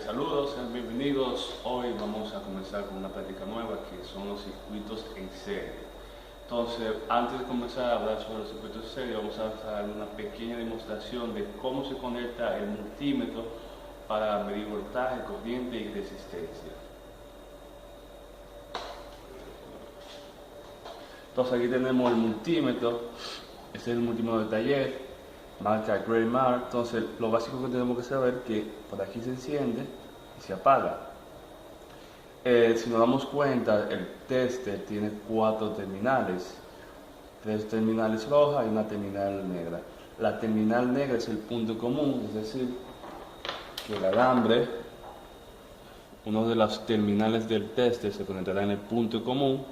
Saludos, sean bienvenidos. Hoy vamos a comenzar con una práctica nueva que son los circuitos en serie. Entonces, antes de comenzar a hablar sobre los circuitos en serie, vamos a hacer una pequeña demostración de cómo se conecta el multímetro para medir voltaje, corriente y resistencia. Entonces aquí tenemos el multímetro, este es el multímetro de taller, marca Greymar. Entonces lo básico que tenemos que saber es que por aquí se enciende y se apaga. Si nos damos cuenta, el tester tiene 4 terminales, 3 terminales rojas y una terminal negra. La terminal negra es el punto común, es decir, que el alambre, uno de las terminales del tester, se conectará en el punto común.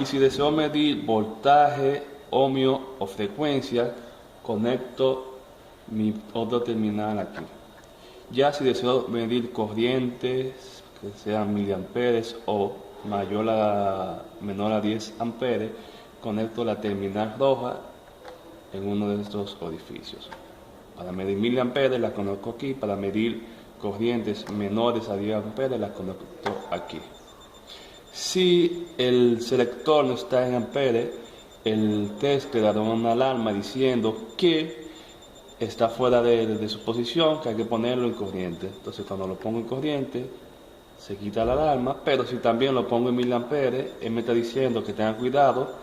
Y si deseo medir voltaje, ohmio o frecuencia, conecto mi otro terminal aquí. Ya si deseo medir corrientes, que sean miliamperes o menor a 10 amperes, conecto la terminal roja en uno de estos orificios. Para medir miliamperes la conecto aquí, para medir corrientes menores a 10 amperes la conecto aquí. Si el selector no está en amperes, el tester dará una alarma diciendo que está fuera de su posición, que hay que ponerlo en corriente. Entonces cuando lo pongo en corriente, se quita la alarma, pero si también lo pongo en miliamperes, él me está diciendo que tenga cuidado,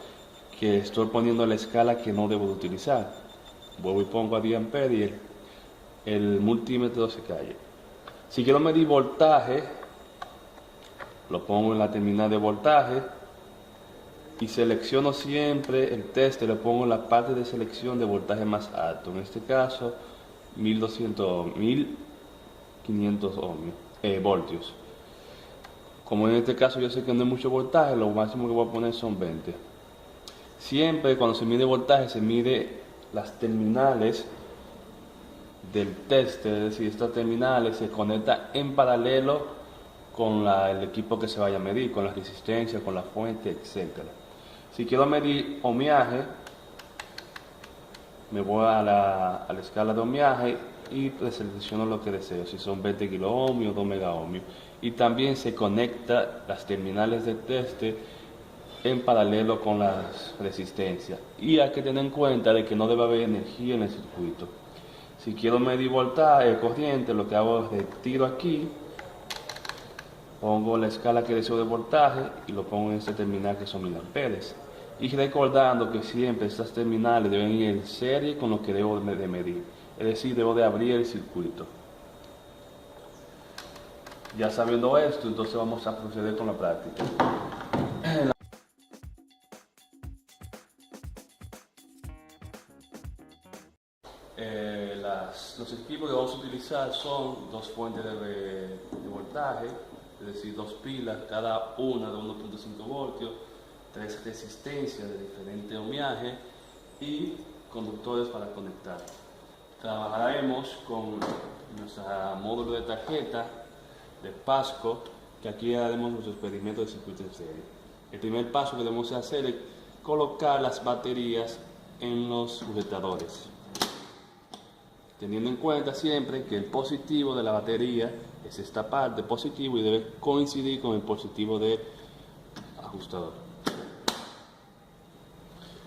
que estoy poniendo la escala que no debo de utilizar. Vuelvo y pongo a 10 amperes y el multímetro se calla. Si quiero medir voltaje, lo pongo en la terminal de voltaje y selecciono siempre el tester, le pongo en la parte de selección de voltaje más alto, en este caso 1500 voltios. Como en este caso yo sé que no hay mucho voltaje, lo máximo que voy a poner son 20. Siempre cuando se mide voltaje se mide las terminales del tester, es decir, estas terminales se conectan en paralelo con el equipo que se vaya a medir, con la resistencia, con la fuente, etc. Si quiero medir ohmiaje, me voy a la escala de ohmiaje y preselecciono lo que deseo, si son 20 kiloohmios o 2 megaohmios. Y también se conecta las terminales del tester en paralelo con las resistencias. Y hay que tener en cuenta de que no debe haber energía en el circuito. Si quiero medir voltaje, corriente, lo que hago es retiro aquí, pongo la escala que deseo de voltaje y lo pongo en este terminal que son miliamperes. Y recordando que siempre estas terminales deben ir en serie con lo que debo de medir. Es decir, debo de abrir el circuito. Ya sabiendo esto, entonces vamos a proceder con la práctica. Los equipos que vamos a utilizar son 2 fuentes de voltaje, es decir, 2 pilas, cada una de 1.5 voltios, 3 resistencias de diferente ohmiaje y conductores para conectar. Trabajaremos con nuestro módulo de tarjeta de Pasco, que aquí haremos los experimentos de circuito en serie. El primer paso que debemos hacer es colocar las baterías en los sujetadores, teniendo en cuenta siempre que el positivo de la batería es esta parte positivo y debe coincidir con el positivo del ajustador.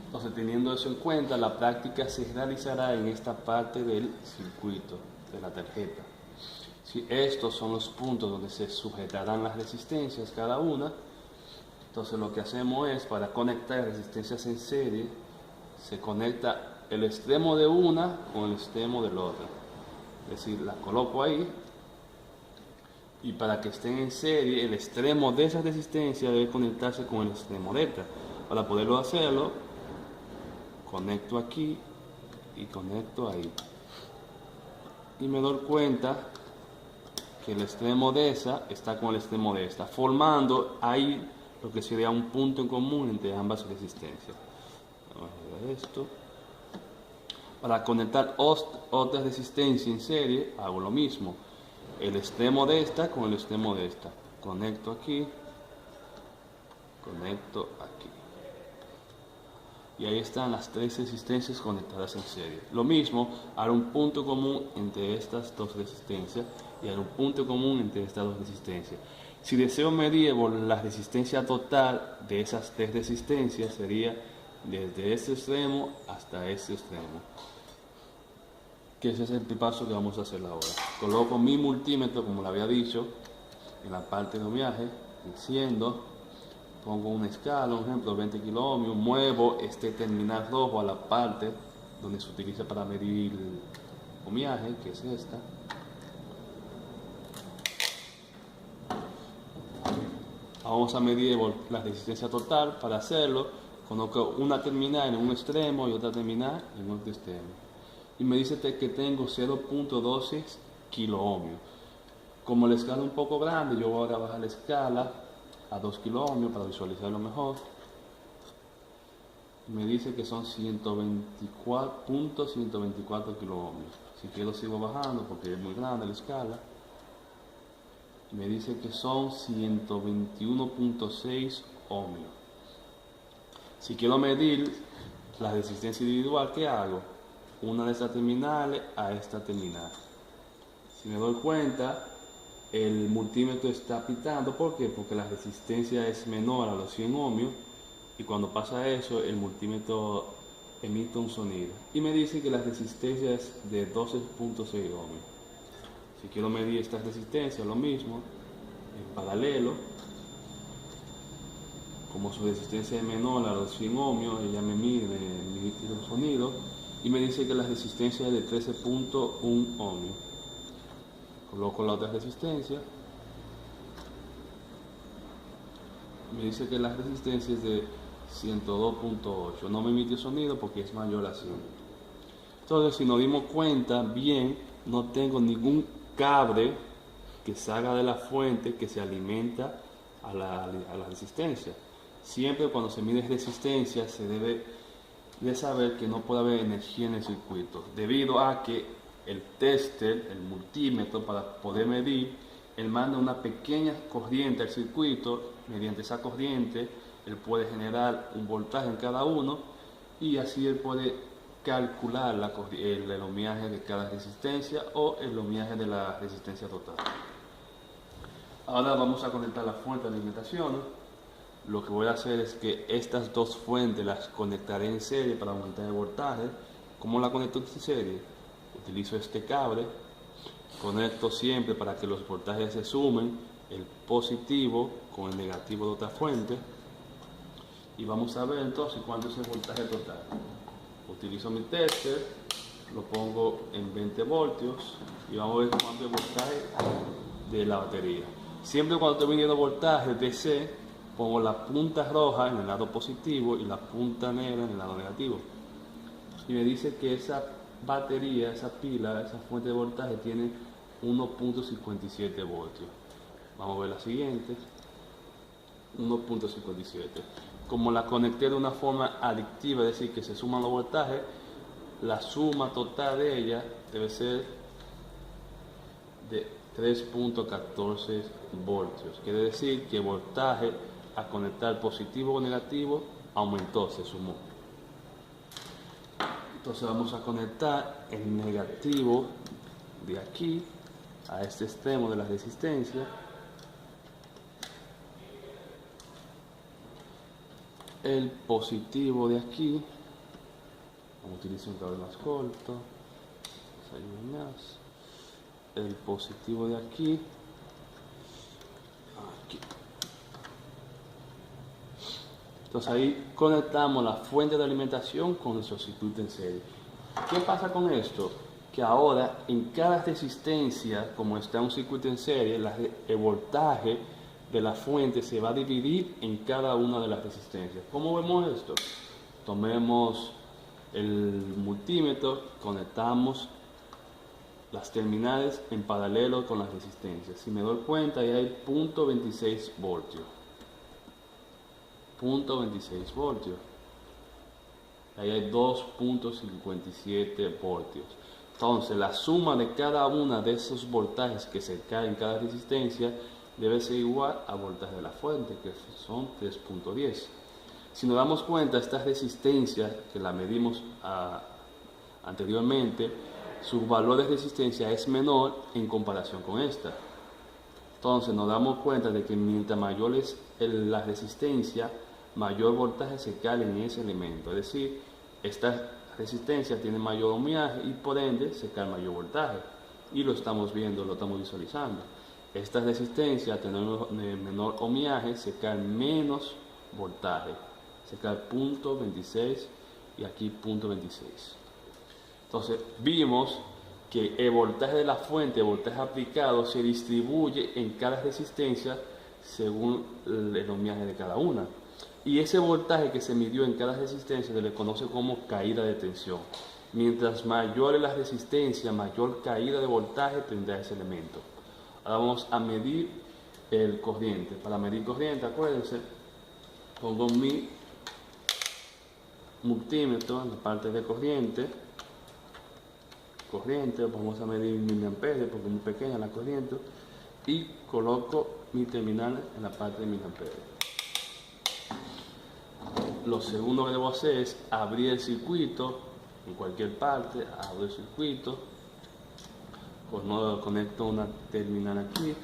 Entonces, teniendo eso en cuenta, la práctica se realizará en esta parte del circuito de la tarjeta. Si estos son los puntos donde se sujetarán las resistencias cada una, entonces lo que hacemos es, para conectar resistencias en serie, se conecta el extremo de una con el extremo del otro. Es decir, la coloco ahí y para que estén en serie, el extremo de esa resistencia debe conectarse con el extremo de esta. Para poderlo hacerlo, conecto aquí y conecto ahí. Y me doy cuenta que el extremo de esa está con el extremo de esta, formando ahí lo que sería un punto en común entre ambas resistencias. Vamos a ver esto. Para conectar otra resistencia en serie, hago lo mismo. El extremo de esta con el extremo de esta. Conecto aquí, conecto aquí. y ahí están las tres resistencias conectadas en serie. Lo mismo, hará un punto común entre estas dos resistencias y hará un punto común entre estas dos resistencias. Si deseo medir la resistencia total de esas tres resistencias, sería desde este extremo hasta este extremo, que ese es el paso que vamos a hacer ahora. Coloco mi multímetro, como lo había dicho, en la parte de ohmiaje, enciendo, pongo una escala, un ejemplo 20 kiloohmios, muevo este terminal rojo a la parte donde se utiliza para medir el ohmiaje, que es esta. Vamos a medir la resistencia total. Para hacerlo, coloco una terminal en un extremo y otra terminal en otro extremo. Y me dice que tengo 0.12 kiloohmios. Como la escala es un poco grande, yo voy a bajar la escala a 2 kiloohmios para visualizarlo mejor. Me dice que son 124.124 kiloohmios. Si quiero sigo bajando porque es muy grande la escala. Me dice que son 121.6 ohmios. Si quiero medir la resistencia individual, ¿qué hago? Una de estas terminales a esta terminal. Si me doy cuenta, el multímetro está pitando. ¿Por qué? Porque la resistencia es menor a los 100 ohmios y cuando pasa eso, el multímetro emite un sonido. Y me dice que la resistencia es de 12.6 ohmios. Si quiero medir esta resistencia, lo mismo, en paralelo, como su resistencia es menor a los 100 ohmios, ella me mide el sonido y me dice que la resistencia es de 13.1 ohmios. Coloco la otra resistencia, me dice que la resistencia es de 102.8, no me emite sonido porque es mayor a 100. Entonces, si nos dimos cuenta bien, no tengo ningún cable que salga de la fuente que se alimenta a la resistencia. Siempre cuando se mide resistencia se debe de saber que no puede haber energía en el circuito, debido a que el tester, el multímetro, para poder medir, él manda una pequeña corriente al circuito. Mediante esa corriente él puede generar un voltaje en cada uno y así él puede calcular el ohmiaje de cada resistencia o el ohmiaje de la resistencia total. Ahora vamos a conectar la fuente de alimentación. Lo que voy a hacer es que estas dos fuentes las conectaré en serie para aumentar el voltaje. ¿Cómo la conecto en serie? Utilizo este cable, conecto siempre para que los voltajes se sumen, el positivo con el negativo de otra fuente, y vamos a ver entonces cuánto es el voltaje total. Utilizo mi tester, lo pongo en 20 voltios y vamos a ver cuánto es el voltaje de la batería. Siempre cuando estoy midiendo voltaje DC, pongo la punta roja en el lado positivo y la punta negra en el lado negativo. Y me dice que esa batería, esa pila, esa fuente de voltaje tiene 1.57 voltios. Vamos a ver la siguiente. 1.57. Como la conecté de una forma adictiva, es decir, que se suman los voltajes, la suma total de ella debe ser de 3.14 voltios. Quiere decir que el voltaje a conectar positivo o negativo aumentó, se sumó. Entonces vamos a conectar el negativo de aquí a este extremo de la resistencia. El positivo de aquí, vamos a utilizar un cable más corto, más. El positivo de aquí, Entonces ahí conectamos la fuente de alimentación con nuestro circuito en serie. ¿Qué pasa con esto? Que ahora en cada resistencia, como está un circuito en serie, el voltaje de la fuente se va a dividir en cada una de las resistencias. ¿Cómo vemos esto? Tomemos el multímetro, conectamos las terminales en paralelo con las resistencias. Si me doy cuenta, ahí hay 0.26 voltios. 0.26 voltios. Ahí hay 2.57 voltios. Entonces, la suma de cada una de esos voltajes que se caen en cada resistencia debe ser igual al voltaje de la fuente, que son 3.10. Si nos damos cuenta, esta resistencia que la medimos anteriormente, su valor de resistencia es menor en comparación con esta. Entonces nos damos cuenta de que mientras mayor es la resistencia, mayor voltaje se carga en ese elemento. Es decir, esta resistencia tiene mayor ohmiaje y por ende se carga mayor voltaje. Y lo estamos viendo, lo estamos visualizando. Esta resistencia, tener menor ohmiaje, se carga menos voltaje. Se carga 0.26 y aquí 0.26. Entonces vimos que el voltaje de la fuente, el voltaje aplicado, se distribuye en cada resistencia según el ohmiaje de cada una. Y ese voltaje que se midió en cada resistencia se le conoce como caída de tensión. Mientras mayor es la resistencia, mayor caída de voltaje tendrá ese elemento. Ahora vamos a medir el corriente. Para medir corriente, acuérdense, pongo mi multímetro en la parte de corriente, vamos a medir miliamperes porque es muy pequeña la corriente, y coloco mi terminal en la parte de miliamperes. Lo segundo que debo hacer es abrir el circuito en cualquier parte, abro el circuito, conecto una terminal aquí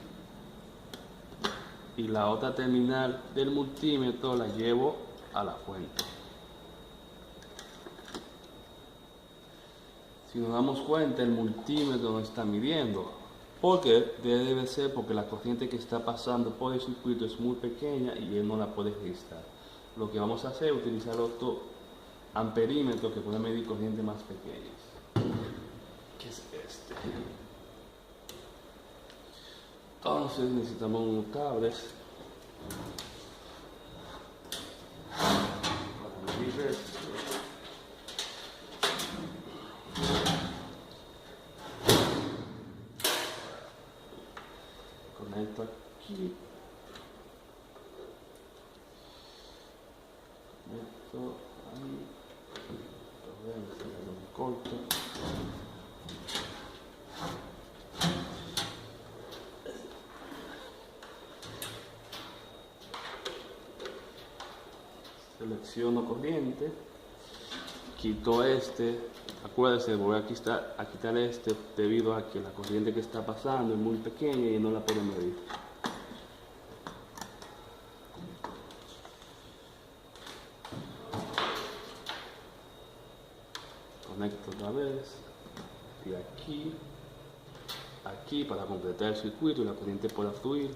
y la otra terminal del multímetro la llevo a la fuente. Si nos damos cuenta, el multímetro no está midiendo. ¿Por qué? Debe ser porque la corriente que está pasando por el circuito es muy pequeña y él no la puede registrar. Lo que vamos a hacer es utilizar otro amperímetro que puede medir corrientes más pequeñas. ¿Qué es este? Entonces necesitamos unos cables para medir esto. Conecto aquí, conecto ahí, lo corto. Selecciono corriente, quito este. Acuérdense, voy a quitar este debido a que la corriente que está pasando es muy pequeña y no la puedo medir. Conecto otra vez y aquí para completar el circuito y la corriente pueda fluir.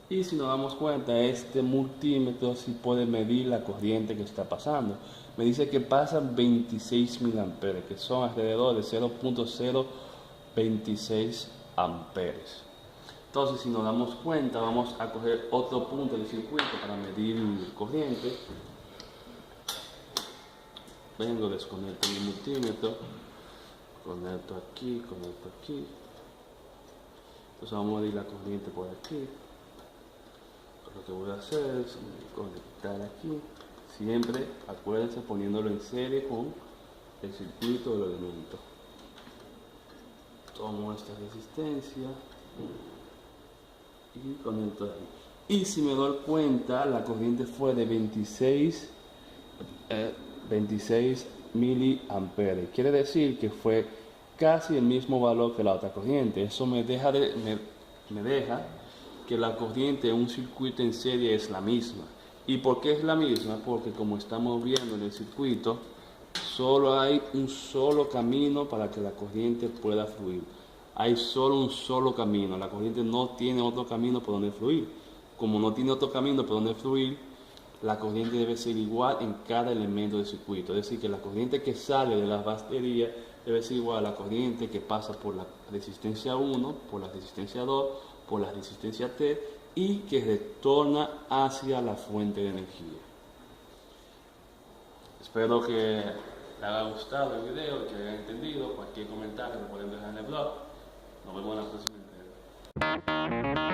Y si nos damos cuenta, este multímetro sí puede medir la corriente que está pasando. Me dice que pasan 26 miliamperes, que son alrededor de 0.026 amperes. Entonces, si nos damos cuenta, vamos a coger otro punto del circuito para medir corriente. Vengo, desconecto mi multímetro, conecto aquí, conecto aquí. Entonces vamos a medir la corriente por aquí. Lo que voy a hacer es conectar aquí, siempre acuérdense poniéndolo en serie con el circuito del elemento. Tomo esta resistencia y conecto ahí. Y si me doy cuenta, la corriente fue de 26 miliamperes. Quiere decir que fue casi el mismo valor que la otra corriente. Eso me deja que la corriente en un circuito en serie es la misma. ¿Y por qué es la misma? Porque como estamos viendo en el circuito, solo hay un solo camino para que la corriente pueda fluir. Hay solo un solo camino. La corriente no tiene otro camino por donde fluir. Como no tiene otro camino por donde fluir, la corriente debe ser igual en cada elemento del circuito. Es decir, que la corriente que sale de la batería debe ser igual a la corriente que pasa por la resistencia 1, por la resistencia 2, por la resistencia T y que retorna hacia la fuente de energía. Espero que les haya gustado el video, que hayan entendido. Cualquier comentario lo pueden dejar en el blog. Nos vemos en la próxima entrega.